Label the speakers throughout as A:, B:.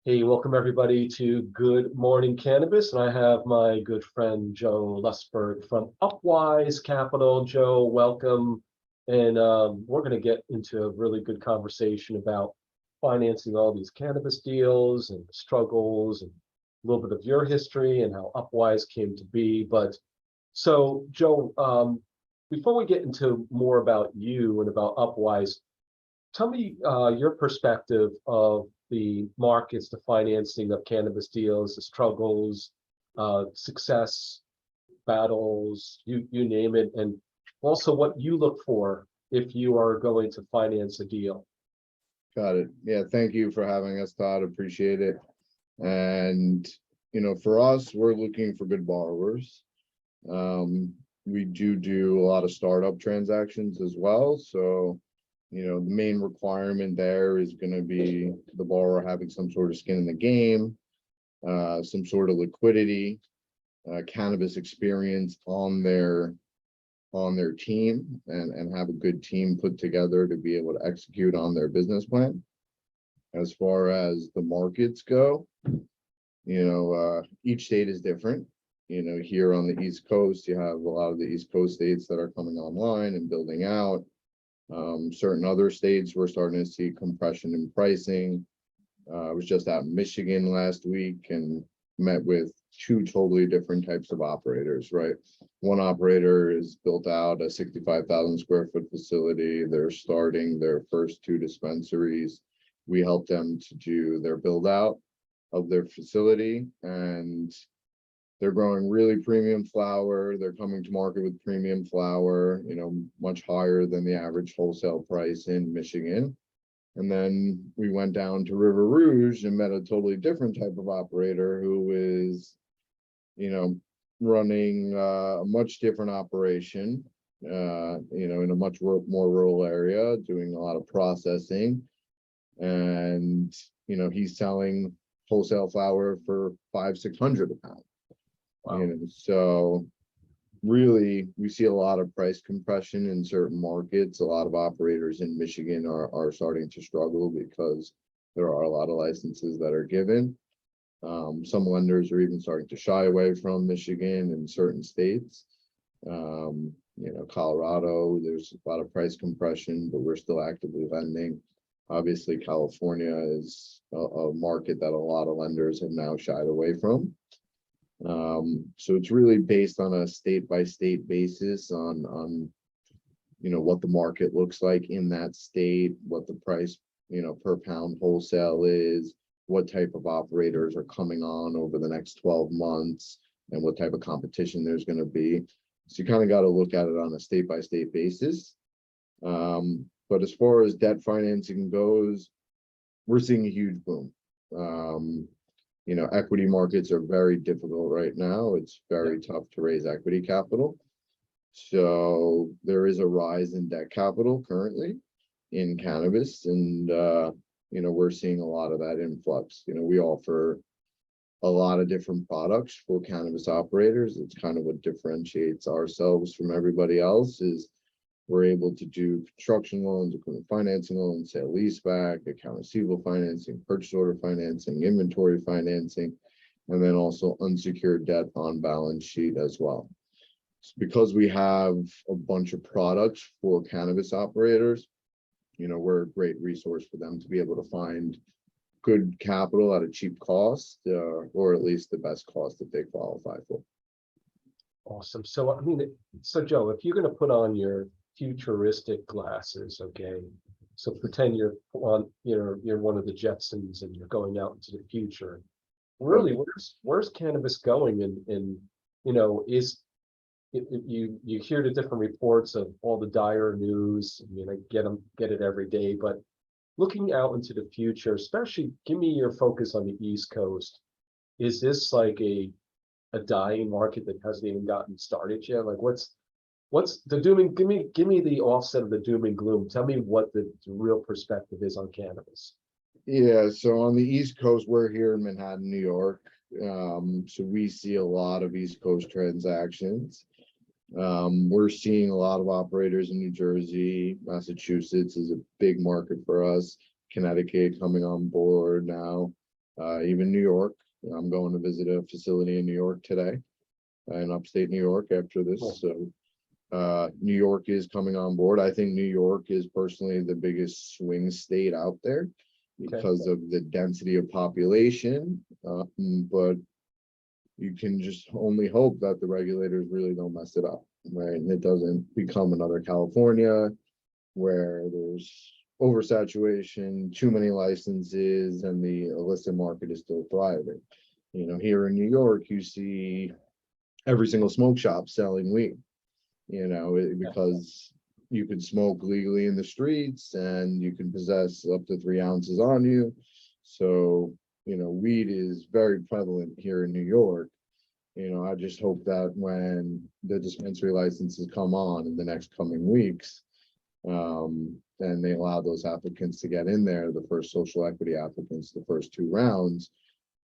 A: Hey, welcome everybody to Good Morning Cannabis. And I have my good friend Joe Lustberg from Upwise Capital. Joe, welcome. And we're going to get into a really good conversation about financing all these cannabis deals and struggles and a little bit of your history and how Upwise came to be. But so, Joe, before we get into more about you and about Upwise, tell me your perspective of the markets, the financing of cannabis deals, the struggles, success, battles, you name it, and also what you look for if you are going to finance a deal.
B: Got it. Yeah, thank you for having us, Todd. Appreciate it. And, for us, we're looking for good borrowers. We do a lot of startup transactions as well. So, the main requirement there is going to be the borrower having some sort of skin in the game, some sort of liquidity, cannabis experience on their team, and have a good team put together to be able to execute on their business plan. As far as the markets go, each state is different. Here on the East Coast, you have a lot of the East Coast states that are coming online and building out. Certain other states, we're starting to see compression in pricing. I was just out in Michigan last week and met with two totally different types of operators, right? One operator is built out a 65,000 square foot facility. They're starting their first two dispensaries. We help them to do their build out of their facility, and they're growing really premium flower. They're coming to market with premium flower, much higher than the average wholesale price in Michigan. And then we went down to River Rouge and met a totally different type of operator who is, running a much different operation, in a much more rural area, doing a lot of processing. And, he's selling wholesale flower for $500-600 a pound.
A: Wow.
B: So really, we see a lot of price compression in certain markets. A lot of operators in Michigan are starting to struggle because there are a lot of licenses that are given. Some lenders are even starting to shy away from Michigan in certain states. Colorado, there's a lot of price compression, but we're still actively lending. Obviously, California is a market that a lot of lenders have now shied away from. So it's really based on a state by state basis on what the market looks like in that state, what the price per pound wholesale is, what type of operators are coming on over the next 12 months, and what type of competition there's going to be. So you kind of got to look at it on a state by state basis. But as far as debt financing goes, we're seeing a huge boom. Equity markets are very difficult right now. It's very tough to raise equity capital. So there is a rise in debt capital currently in cannabis, and we're seeing a lot of that influx. We offer a lot of different products for cannabis operators. It's kind of what differentiates ourselves from everybody else is we're able to do construction loans, equipment financing loans, sale leaseback, account receivable financing, purchase order financing, inventory financing, and then also unsecured debt on balance sheet as well. So because we have a bunch of products for cannabis operators, we're a great resource for them to be able to find good capital at a cheap cost, or at least the best cost that they qualify for.
A: Awesome. So, so Joe, if you're going to put on your futuristic glasses, okay, so pretend you're one of the Jetsons and you're going out into the future. Really, where's cannabis going? And is you hear the different reports of all the dire news. I get it every day, but looking out into the future, especially, give me your focus on the East Coast. Is this like a dying market that hasn't even gotten started yet? Like what's the doom and give me the offset of the doom and gloom. Tell me what the real perspective is on cannabis.
B: Yeah, so on the East Coast, we're here in Manhattan, New York. So we see a lot of East Coast transactions. We're seeing a lot of operators in New Jersey. Massachusetts is a big market for us. Connecticut coming on board now. even New York. I'm going to visit a facility in New York today, in upstate New York after this.
A: Cool.
B: So New York is coming on board. I think New York is personally the biggest swing state out there because of the density of population. But you can just only hope that the regulators really don't mess it up, right? And it doesn't become another California where there's oversaturation, too many licenses, and the illicit market is still thriving. Here in New York, you see every single smoke shop selling weed, because you can smoke legally in the streets and you can possess up to 3 ounces on you. So, weed is very prevalent here in New York. I just hope that when the dispensary licenses come on in the next coming weeks, and they allow those applicants to get in there, the first social equity applicants, the first 2 rounds,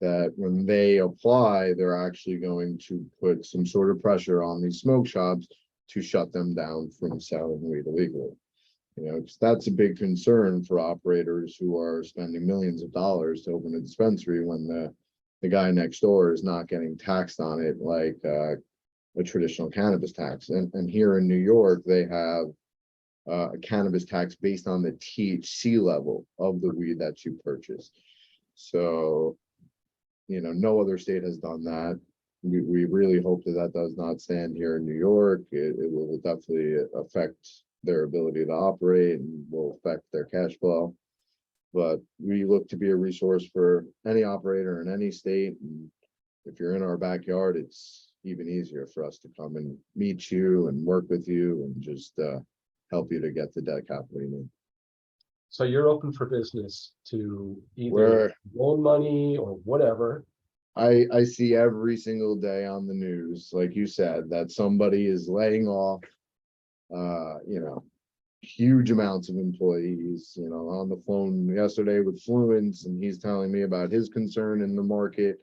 B: that when they apply, they're actually going to put some sort of pressure on these smoke shops to shut them down from selling weed illegally. Because that's a big concern for operators who are spending millions of dollars to open a dispensary when the guy next door is not getting taxed on it like a traditional cannabis tax. And here in New York, they have a cannabis tax based on the THC level of the weed that you purchase. So, no other state has done that. We really hope that does not stand here in New York. It will definitely affect their ability to operate and will affect their cash flow. But we look to be a resource for any operator in any state. And if you're in our backyard, it's even easier for us to come and meet you and work with you and just help you to get the debt capital you need.
A: So you're open for business to either loan money or whatever.
B: I see every single day on the news, like you said, that somebody is laying off, huge amounts of employees. On the phone yesterday with Fluence, and he's telling me about his concern in the market.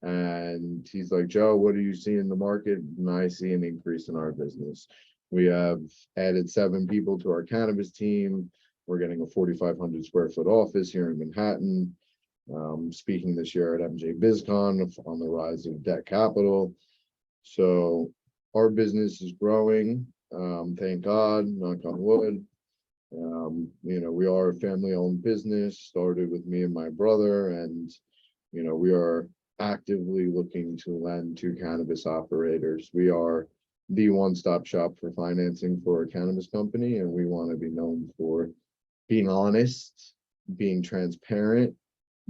B: And he's like, Joe, what do you see in the market? And I see an increase in our business. We have added 7 people to our cannabis team. We're getting a 4,500 square foot office here in Manhattan. Speaking this year at MJ BizCon on the rise of debt capital. So our business is growing. Thank God, knock on wood. We are a family-owned business, started with me and my brother, and we are actively looking to lend to cannabis operators. We are the one-stop shop for financing for a cannabis company, and we want to be known for being honest, being transparent,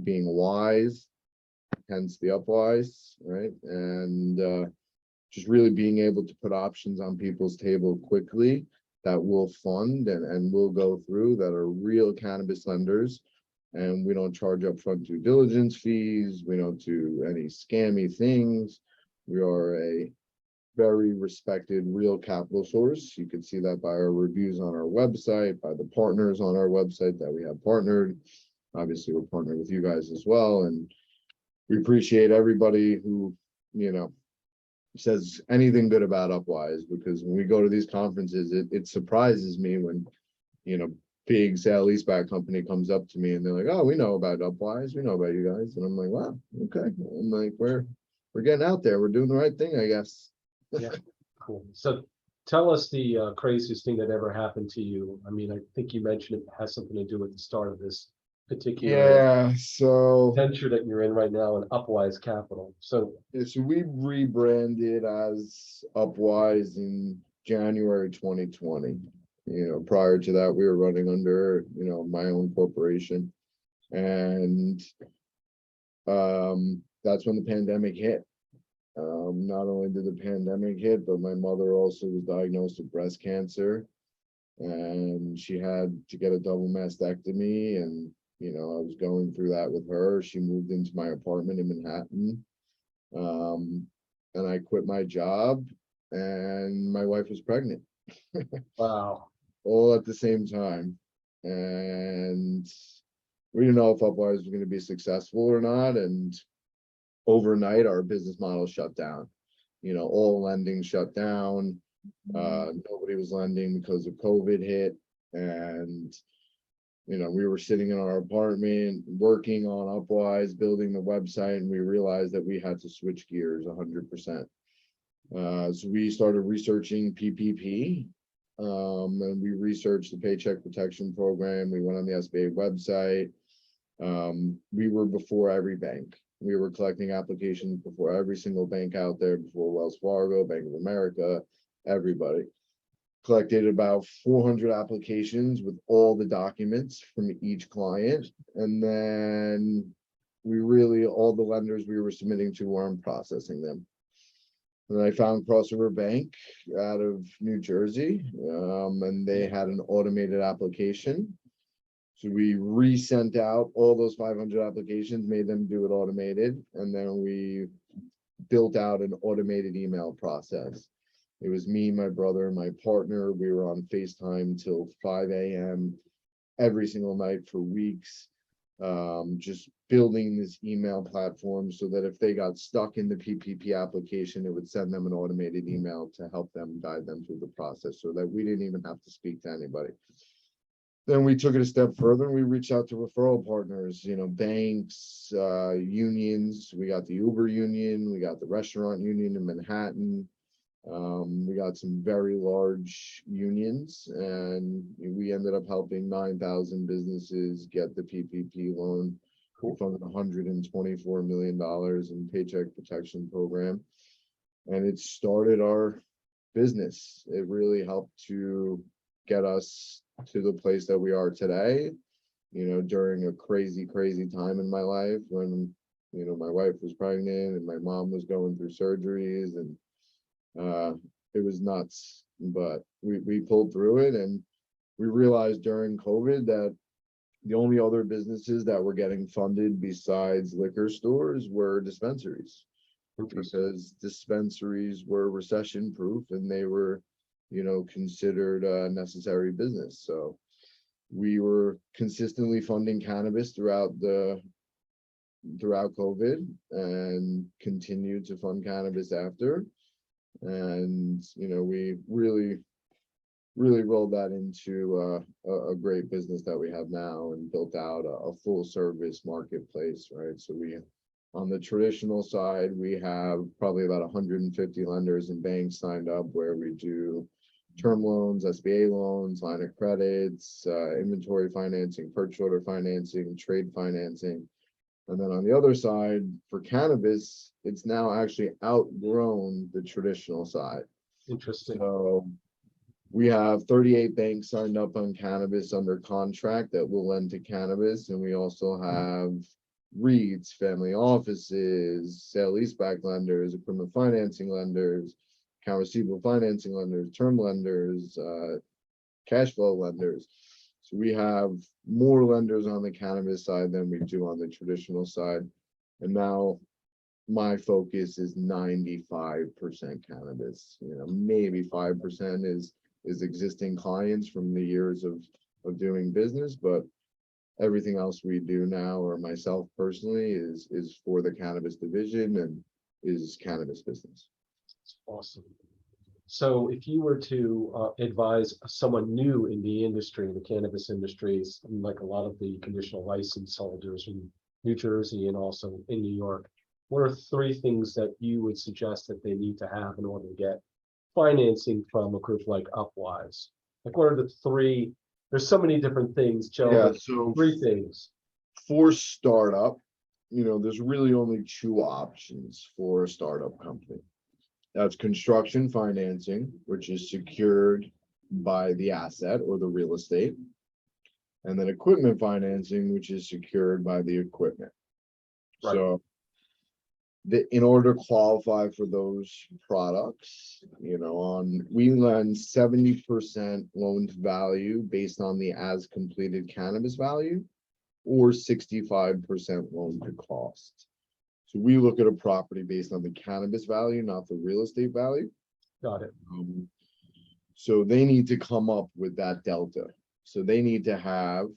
B: being wise, hence the Upwise, right? And just really being able to put options on people's table quickly that will fund and will go through, that are real cannabis lenders. And we don't charge upfront due diligence fees. We don't do any scammy things. We are a very respected real capital source. You can see that by our reviews on our website, by the partners on our website that we have partnered. Obviously, we're partnered with you guys as well. And we appreciate everybody who, says anything good about Upwise, because when we go to these conferences, it surprises me when, big sale leaseback company comes up to me and they're like, oh, we know about Upwise, we know about you guys. And I'm like, wow, okay. I'm like, we're getting out there. We're doing the right thing, I guess.
A: Yeah, cool. So tell us the craziest thing that ever happened to you. I mean, I think you mentioned it has something to do with the start of this particular venture that you're in right now in Upwise Capital. So
B: we rebranded as Upwise in January 2020. Prior to that, we were running under, my own corporation. And that's when the pandemic hit. Not only did the pandemic hit, but my mother also was diagnosed with breast cancer, and she had to get a double mastectomy. And I was going through that with her. She moved into my apartment in Manhattan, and I quit my job, and my wife was pregnant.
A: wow.
B: All at the same time. And we didn't know if Upwise was going to be successful or not. And overnight, our business model shut down. All lending shut down. Nobody was lending because of COVID hit. And we were sitting in our apartment working on Upwise, building the website, and we realized that we had to switch gears 100%. So we started researching PPP, and we researched the Paycheck Protection Program. We went on the SBA website. We were before every bank. We were collecting applications before every single bank out there, before Wells Fargo, Bank of America, everybody. Collected about 400 applications with all the documents from each client. And then all the lenders we were submitting to weren't processing them. And I found Crossover Bank out of New Jersey, and they had an automated application. So we resent out all those 500 applications, made them do it automated, and then we built out an automated email process. It was me, my brother, my partner. We were on FaceTime till 5 a.m. every single night for weeks, just building this email platform so that if they got stuck in the PPP application, it would send them an automated email to help them guide them through the process so that we didn't even have to speak to anybody. Then we took it a step further and we reached out to referral partners, banks, unions. We got the Uber union, we got the restaurant union in Manhattan. We got some very large unions, and we ended up helping 9,000 businesses get the PPP loan. We funded $124 million in Paycheck Protection Program, and it started our business. It really helped to get us to the place that we are today, during a crazy time in my life when, my wife was pregnant and my mom was going through surgeries, and it was nuts, but we pulled through it. And we realized during COVID that the only other businesses that were getting funded besides liquor stores were dispensaries, because dispensaries were recession proof and they were, considered a necessary business. So we were consistently funding cannabis throughout COVID, and continued to fund cannabis after. And we really rolled that into a great business that we have now, and built out a full service marketplace, right? So on the traditional side, we have probably about 150 lenders and banks signed up, where we do term loans, SBA loans, line of credits, inventory financing, purchase order financing, trade financing. And then on the other side, for cannabis, it's now actually outgrown the traditional side.
A: Interesting.
B: So we have 38 banks signed up on cannabis under contract that will lend to cannabis. And we also have REITs, family offices, sale leaseback lenders, equipment financing lenders, account receivable financing lenders, term lenders, cash flow lenders. So we have more lenders on the cannabis side than we do on the traditional side. And now my focus is 95% cannabis. Maybe 5% is existing clients from the years of doing business, but everything else we do now, or myself personally, is for the cannabis division and is cannabis business.
A: That's awesome. So if you were to advise someone new in the industry, the cannabis industries, like a lot of the conditional license holders in New Jersey and also in New York, what are 3 things that you would suggest that they need to have in order to get financing from a group like Upwise? Like, what are the 3? There's so many different things, Joe.
B: Yeah, so
A: 3 things.
B: For startup, there's really only 2 options for a startup company. That's construction financing, which is secured by the asset or the real estate, and then equipment financing, which is secured by the equipment. Right. So in order to qualify for those products, we lend 70% loan to value based on the as completed cannabis value, or 65% loan to cost. So we look at a property based on the cannabis value, not the real estate value.
A: Got it.
B: So they need to come up with that delta. So they need to have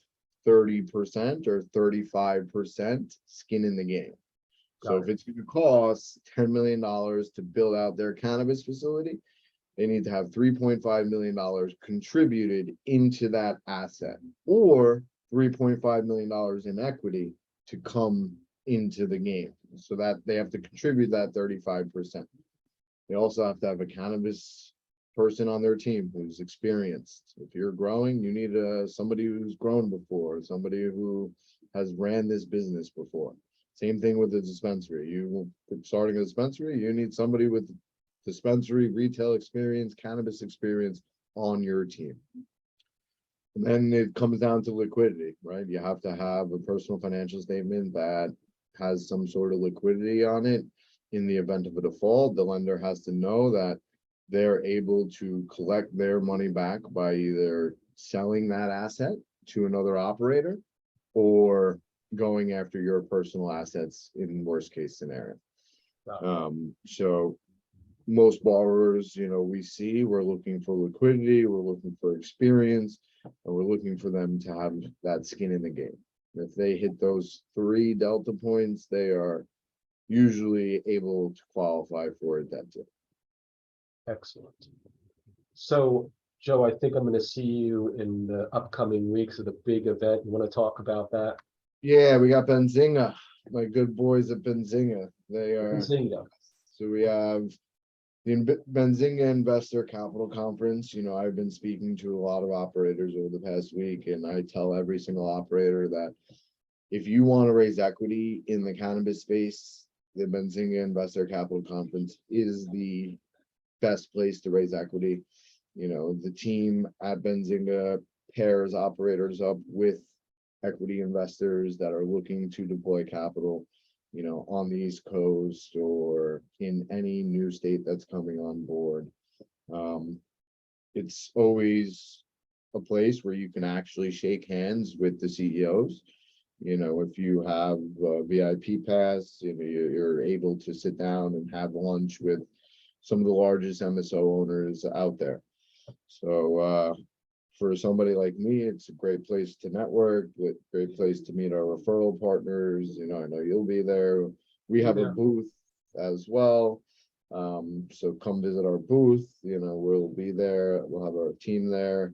B: 30% or 35% skin in the game. So if it's going to cost $10 million to build out their cannabis facility, they need to have $3.5 million contributed into that asset, or $3.5 million in equity to come into the game, so that they have to contribute that 35%. They also have to have a cannabis person on their team who's experienced. If you're growing, you need somebody who's grown before, somebody who has ran this business before. Same thing with the dispensary. You starting a dispensary, you need somebody with dispensary, retail experience, cannabis experience on your team. And then it comes down to liquidity, right? You have to have a personal financial statement that has some sort of liquidity on it. In the event of a default, the lender has to know that they're able to collect their money back by either selling that asset to another operator or going after your personal assets in worst case scenario. So most borrowers, we're looking for liquidity, we're looking for experience, and we're looking for them to have that skin in the game. If they hit those 3 delta points, they are usually able to qualify for a debt deal.
A: Excellent. So, Joe, I think I'm going to see you in the upcoming weeks at a big event. You want to talk about that?
B: Yeah, we got Benzinga, my good boys at Benzinga. They are.
A: Benzinga.
B: So we have the Benzinga Investor Capital Conference. I've been speaking to a lot of operators over the past week, and I tell every single operator that if you want to raise equity in the cannabis space, the Benzinga Investor Capital Conference is the best place to raise equity. The team at Benzinga pairs operators up with equity investors that are looking to deploy capital, on the East Coast or in any new state that's coming on board. It's always a place where you can actually shake hands with the CEOs. If you have a VIP pass, you're able to sit down and have lunch with some of the largest MSO owners out there. So for somebody like me, it's a great place to network, great place to meet our referral partners. I know you'll be there. We have a booth as well. So come visit our booth. We'll be there. We'll have our team there.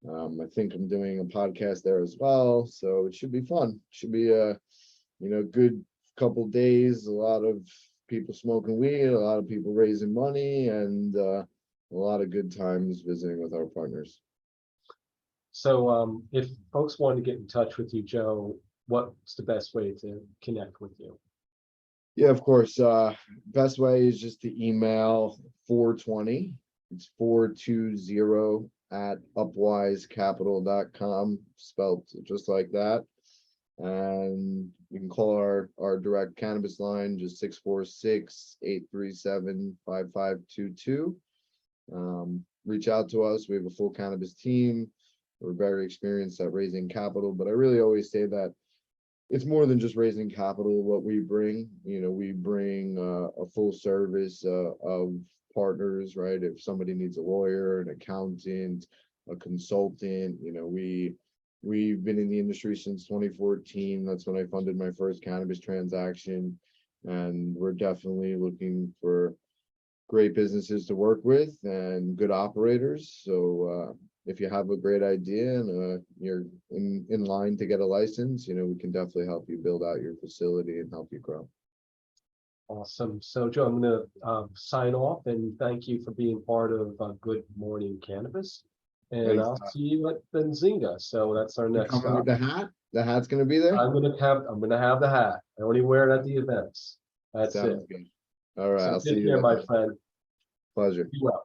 B: I think I'm doing a podcast there as well. So it should be fun. Should be a good couple days, a lot of people smoking weed, a lot of people raising money, and a lot of good times visiting with our partners.
A: So if folks want to get in touch with you, Joe, what's the best way to connect with you?
B: Yeah, of course. Best way is just to email 420. It's 420 at upwisecapital.com, spelled just like that. And you can call our direct cannabis line, just 646-837-5522. Reach out to us. We have a full cannabis team. We're very experienced at raising capital, but I really always say that it's more than just raising capital. What we bring, we bring a full service of partners, right? If somebody needs a lawyer, an accountant, a consultant, we've been in the industry since 2014. That's when I funded my first cannabis transaction, and we're definitely looking for great businesses to work with and good operators. So if you have a great idea and you're in line to get a license, we can definitely help you build out your facility and help you grow.
A: Awesome. So, Joe, I'm going to sign off and thank you for being part of Good Morning Cannabis. And
B: Thanks.
A: I'll see you at Benzinga. So that's our next
B: Coming
A: stop.
B: with the hat? The hat's going to be there?
A: I'm gonna have the hat. I only wear it at the events. That's
B: Sounds
A: it.
B: good. All right.
A: So
B: I'll see
A: take
B: you
A: care,
B: then.
A: my friend.
B: Pleasure.
A: Be well.